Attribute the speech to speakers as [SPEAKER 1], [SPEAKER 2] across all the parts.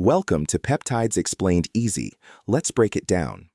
[SPEAKER 1] Welcome to Peptides Explained Easy. Let's break it down.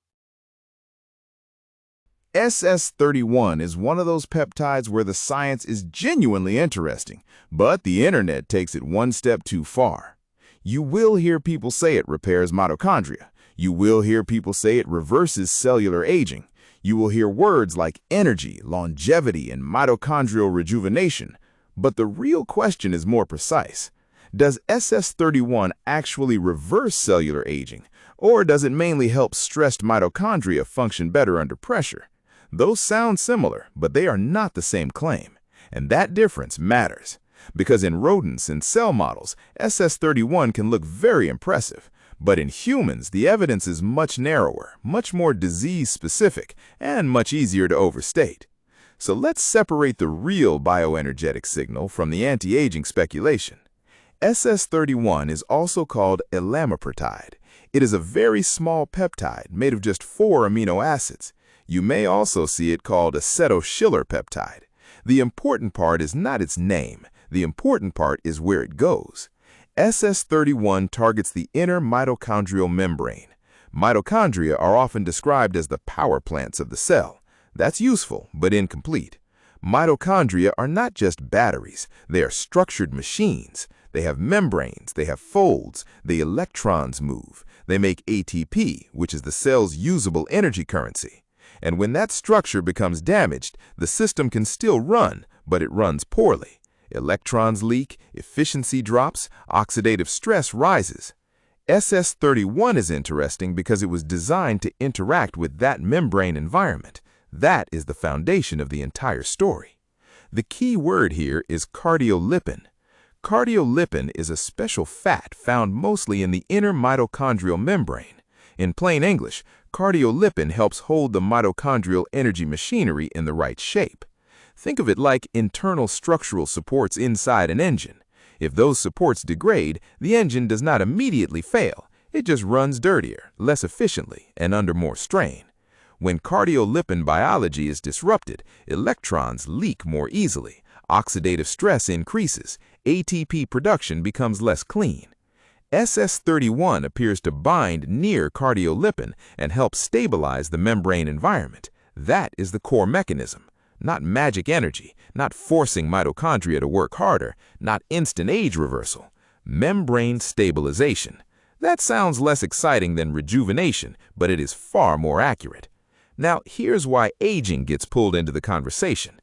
[SPEAKER 2] SS-31 is one of those peptides where the science is genuinely interesting, but the internet takes it one step too far. You will hear people say it repairs mitochondria. You will hear people say it reverses cellular aging. You will hear words like energy, longevity, and mitochondrial rejuvenation. But the real question is more precise. Does SS-31 actually reverse cellular aging, or does it mainly help stressed mitochondria function better under pressure? Those sound similar, but they are not the same claim. And that difference matters, because in rodents and cell models, SS-31 can look very impressive. But in humans, the evidence is much narrower, much more disease-specific, and much easier to overstate. So let's separate the real bioenergetic signal from the anti-aging speculation. SS-31 is also called elamipretide. It is a very small peptide made of just 4 amino acids. You may also see it called a Cellular peptide. The important part is not its name. The important part is where it goes. SS-31 targets the inner mitochondrial membrane. Mitochondria are often described as the power plants of the cell. That's useful, but incomplete. Mitochondria are not just batteries. They are structured machines. They have membranes, they have folds, the electrons move. They make ATP, which is the cell's usable energy currency. And when that structure becomes damaged, the system can still run, but it runs poorly. Electrons leak, efficiency drops, oxidative stress rises. SS-31 is interesting because it was designed to interact with that membrane environment. That is the foundation of the entire story. The key word here is cardiolipin. Cardiolipin is a special fat found mostly in the inner mitochondrial membrane. In plain English, cardiolipin helps hold the mitochondrial energy machinery in the right shape. Think of it like internal structural supports inside an engine. If those supports degrade, the engine does not immediately fail. It just runs dirtier, less efficiently, and under more strain. When cardiolipin biology is disrupted, electrons leak more easily. Oxidative stress increases. ATP production becomes less clean. SS-31 appears to bind near cardiolipin and help stabilize the membrane environment. That is the core mechanism. Not magic energy, not forcing mitochondria to work harder, not instant age reversal. Membrane stabilization. That sounds less exciting than rejuvenation, but it is far more accurate. Now, here's why aging gets pulled into the conversation.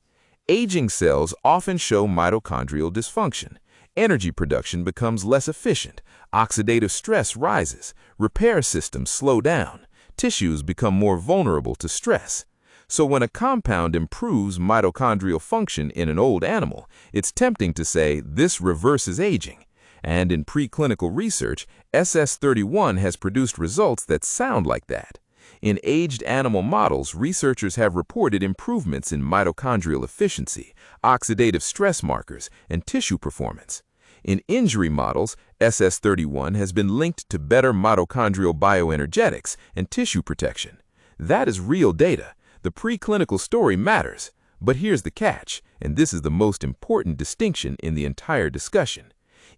[SPEAKER 2] Aging cells often show mitochondrial dysfunction. Energy production becomes less efficient. Oxidative stress rises. Repair systems slow down. Tissues become more vulnerable to stress. So when a compound improves mitochondrial function in an old animal, it's tempting to say this reverses aging. And in preclinical research, SS-31 has produced results that sound like that. In aged animal models, researchers have reported improvements in mitochondrial efficiency, oxidative stress markers, and tissue performance. In injury models, SS-31 has been linked to better mitochondrial bioenergetics and tissue protection. That is real data. The preclinical story matters. But here's the catch, and this is the most important distinction in the entire discussion.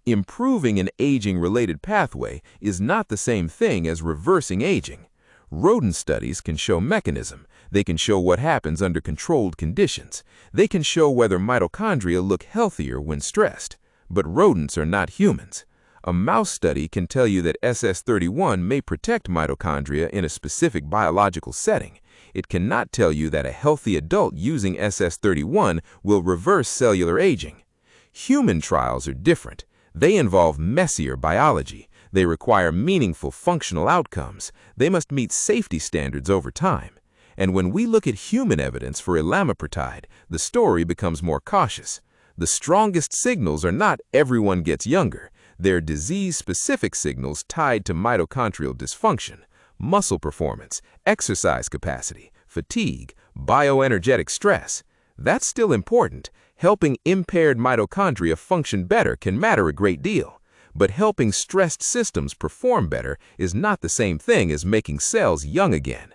[SPEAKER 2] Improving an aging-related pathway is not the same thing as reversing aging. Rodent studies can show mechanism. They can show what happens under controlled conditions. They can show whether mitochondria look healthier when stressed. But rodents are not humans. A mouse study can tell you that SS-31 may protect mitochondria in a specific biological setting. It cannot tell you that a healthy adult using SS-31 will reverse cellular aging. Human trials are different. They involve messier biology. They require meaningful functional outcomes. They must meet safety standards over time. And when we look at human evidence for elamipretide, the story becomes more cautious. The strongest signals are not everyone gets younger. They're disease-specific signals tied to mitochondrial dysfunction, muscle performance, exercise capacity, fatigue, bioenergetic stress. That's still important. Helping impaired mitochondria function better can matter a great deal. But helping stressed systems perform better is not the same thing as making cells young again.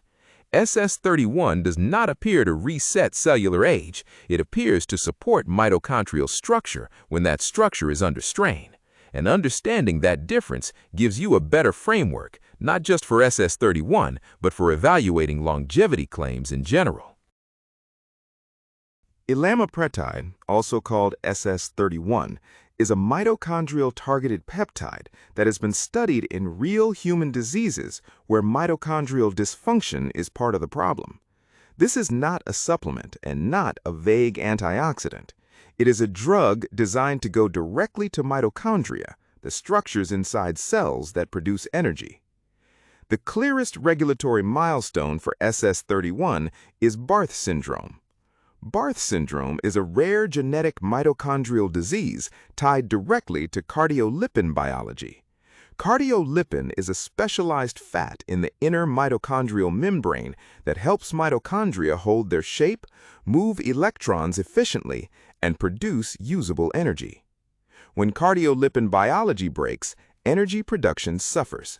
[SPEAKER 2] SS-31 does not appear to reset cellular age. It appears to support mitochondrial structure when that structure is under strain.
[SPEAKER 3] and understanding that difference gives you a better framework, not just for SS-31, but for evaluating longevity claims in general.
[SPEAKER 2] Elamipretide, also called SS-31, is a mitochondrial-targeted peptide that has been studied in real human diseases where mitochondrial dysfunction is part of the problem. This is not a supplement and not a vague antioxidant. It is a drug designed to go directly to mitochondria, the structures inside cells that produce energy. The clearest regulatory milestone for SS-31 is Barth syndrome. Barth syndrome is a rare genetic mitochondrial disease tied directly to cardiolipin biology. Cardiolipin is a specialized fat in the inner mitochondrial membrane that helps mitochondria hold their shape, move electrons efficiently, and produce usable energy. When cardiolipin biology breaks, energy production suffers.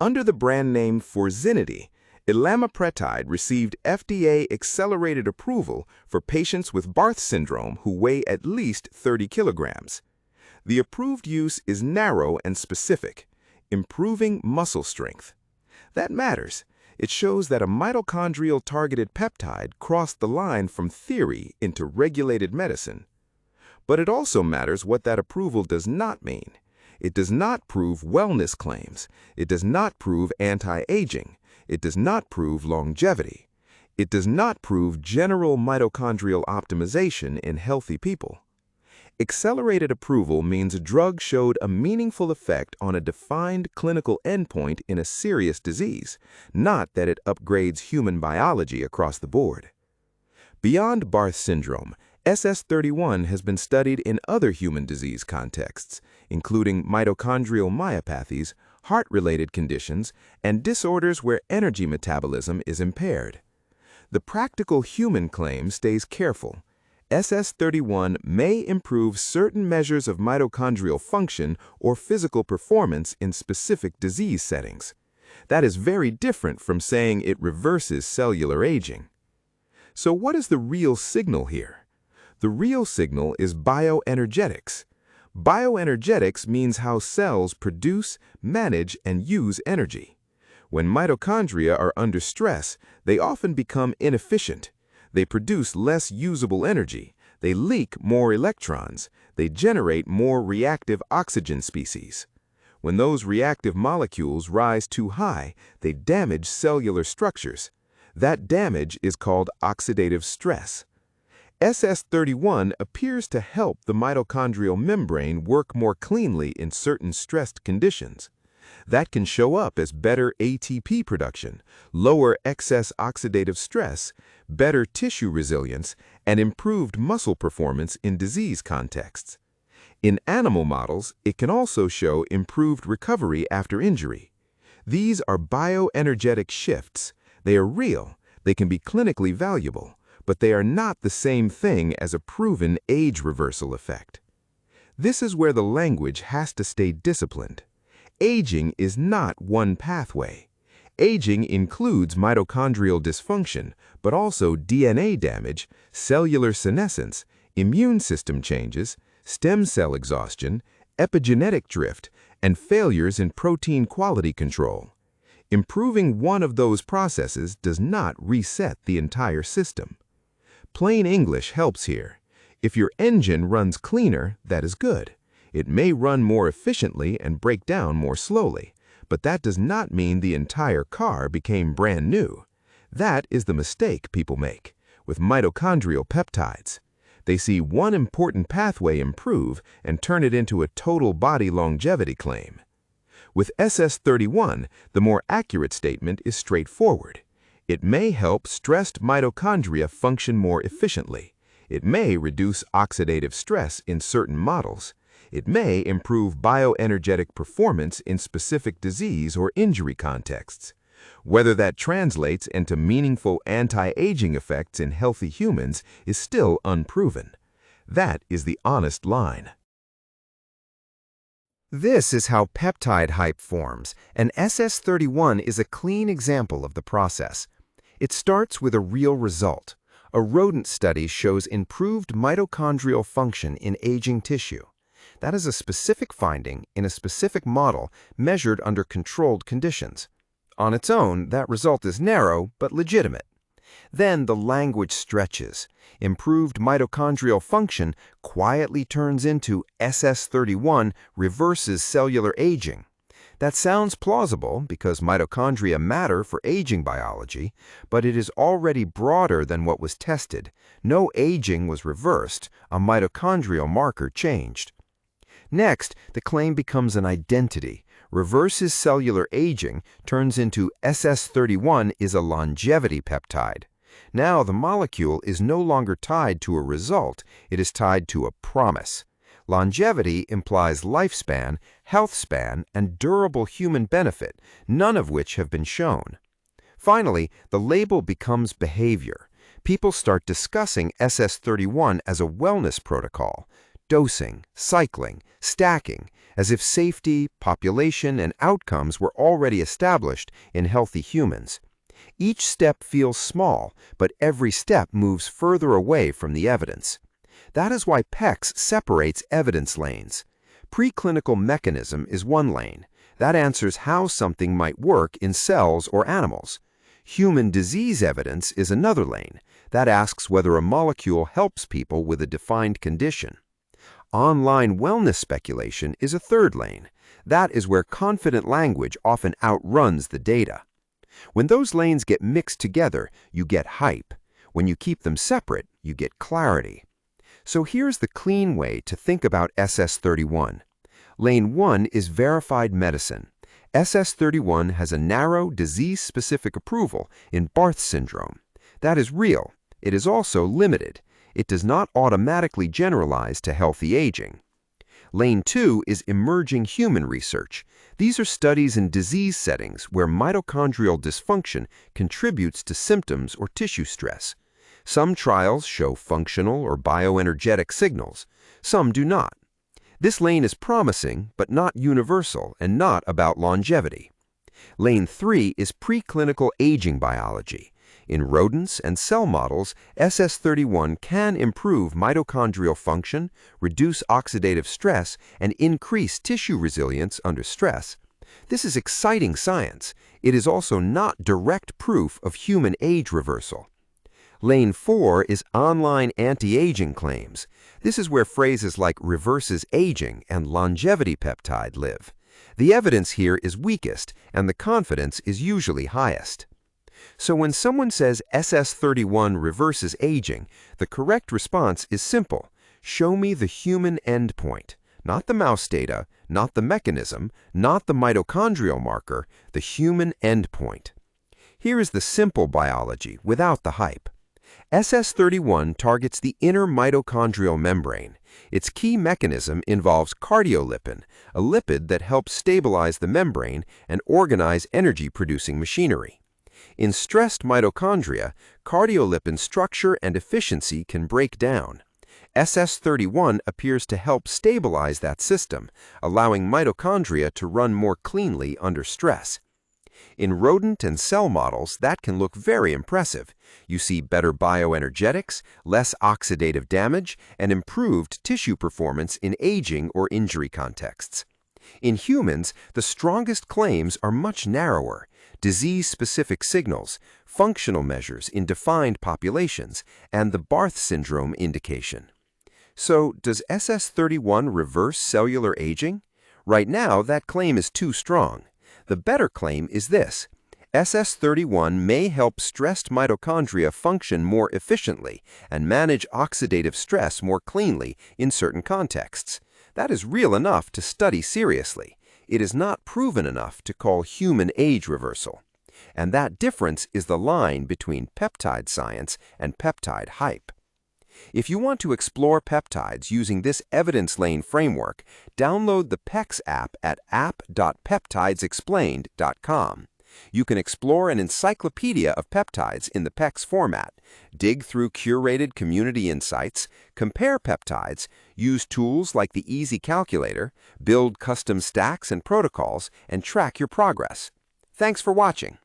[SPEAKER 2] Under the brand name Forzinity, elamipretide received FDA accelerated approval for patients with Barth syndrome who weigh at least 30 kilograms. The approved use is narrow and specific, improving muscle strength. That matters. It shows that a mitochondrial-targeted peptide crossed the line from theory into regulated medicine. But it also matters what that approval does not mean. It does not prove wellness claims. It does not prove anti-aging. It does not prove longevity. It does not prove general mitochondrial optimization in healthy people. Accelerated approval means a drug showed a meaningful effect on a defined clinical endpoint in a serious disease, not that it upgrades human biology across the board. Beyond Barth syndrome, SS-31 has been studied in other human disease contexts, including mitochondrial myopathies, heart-related conditions, and disorders where energy metabolism is impaired. The practical human claim stays careful. SS-31 may improve certain measures of mitochondrial function or physical performance in specific disease settings. That is very different from saying it reverses cellular aging. So what is the real signal here? The real signal is bioenergetics. Bioenergetics means how cells produce, manage, and use energy. When mitochondria are under stress, they often become inefficient. They produce less usable energy. They leak more electrons. They generate more reactive oxygen species. When those reactive molecules rise too high, they damage cellular structures. That damage is called oxidative stress. SS-31 appears to help the mitochondrial membrane work more cleanly in certain stressed conditions. That can show up as better ATP production, lower excess oxidative stress, better tissue resilience, and improved muscle performance in disease contexts. In animal models, it can also show improved recovery after injury. These are bioenergetic shifts. They are real, they can be clinically valuable, but they are not the same thing as a proven age reversal effect. This is where the language has to stay disciplined. Aging is not one pathway. Aging includes mitochondrial dysfunction, but also DNA damage, cellular senescence, immune system changes, stem cell exhaustion, epigenetic drift, and failures in protein quality control. Improving one of those processes does not reset the entire system. Plain English helps here. If your engine runs cleaner, that is good. It may run more efficiently and break down more slowly, but that does not mean the entire car became brand new. That is the mistake people make with mitochondrial peptides. They see one important pathway improve and turn it into a total body longevity claim. With SS-31, the more accurate statement is straightforward. It may help stressed mitochondria function more efficiently. It may reduce oxidative stress in certain models. It may improve bioenergetic performance in specific disease or injury contexts. Whether that translates into meaningful anti-aging effects in healthy humans is still unproven. That is the honest line.
[SPEAKER 1] This is how peptide hype forms, and SS-31 is a clean example of the process. It starts with a real result. A rodent study shows improved mitochondrial function in aging tissue. That is a specific finding in a specific model measured under controlled conditions. On its own, that result is narrow but legitimate. Then the language stretches. Improved mitochondrial function quietly turns into SS-31 reverses cellular aging. That sounds plausible because mitochondria matter for aging biology, but it is already broader than what was tested. No aging was reversed, a mitochondrial marker changed. Next, the claim becomes an identity. Reverses cellular aging turns into SS-31 is a longevity peptide. Now the molecule is no longer tied to a result, it is tied to a promise. Longevity implies lifespan, health span, and durable human benefit, none of which have been shown. Finally, the label becomes behavior. People start discussing SS-31 as a wellness protocol, dosing, cycling, stacking, as if safety, population, and outcomes were already established in healthy humans. Each step feels small, but every step moves further away from the evidence. That is why PECS separates evidence lanes. Preclinical mechanism is one lane. That answers how something might work in cells or animals. Human disease evidence is another lane. That asks whether a molecule helps people with a defined condition. Online wellness speculation is a third lane. That is where confident language often outruns the data. When those lanes get mixed together, you get hype. When you keep them separate, you get clarity. So here's the clean way to think about SS-31. Lane 1 is verified medicine. SS-31 has a narrow, disease-specific approval in Barth syndrome. That is real. It is also limited. It does not automatically generalize to healthy aging. Lane 2 is emerging human research. These are studies in disease settings where mitochondrial dysfunction contributes to symptoms or tissue stress. Some trials show functional or bioenergetic signals. Some do not. This lane is promising, but not universal and not about longevity. Lane 3 is preclinical aging biology. In rodents and cell models, SS-31 can improve mitochondrial function, reduce oxidative stress, and increase tissue resilience under stress. This is exciting science. It is also not direct proof of human age reversal. Lane 4 is online anti-aging claims. This is where phrases like reverses aging and longevity peptide live. The evidence here is weakest, and the confidence is usually highest. So when someone says SS-31 reverses aging, the correct response is simple. Show me the human endpoint, not the mouse data, not the mechanism, not the mitochondrial marker, the human endpoint. Here is the simple biology without the hype. SS-31 targets the inner mitochondrial membrane. Its key mechanism involves cardiolipin, a lipid that helps stabilize the membrane and organize energy-producing machinery. In stressed mitochondria, cardiolipin structure and efficiency can break down. SS-31 appears to help stabilize that system, allowing mitochondria to run more cleanly under stress. In rodent and cell models, that can look very impressive. You see better bioenergetics, less oxidative damage, and improved tissue performance in aging or injury contexts. In humans, the strongest claims are much narrower. Disease-specific signals, functional measures in defined populations, and the Barth syndrome indication. So, does SS-31 reverse cellular aging? Right now, that claim is too strong. The better claim is this. SS-31 may help stressed mitochondria function more efficiently and manage oxidative stress more cleanly in certain contexts. That is real enough to study seriously. It is not proven enough to call human age reversal. And that difference is the line between peptide science and peptide hype. If you want to explore peptides using this evidence lane framework, download the PECS app at app.peptides-explained-easy. You can explore an encyclopedia of peptides in the PECS format, dig through curated community insights, compare peptides, use tools like the Easy Calculator, build custom stacks and protocols, and track your progress. Thanks for watching.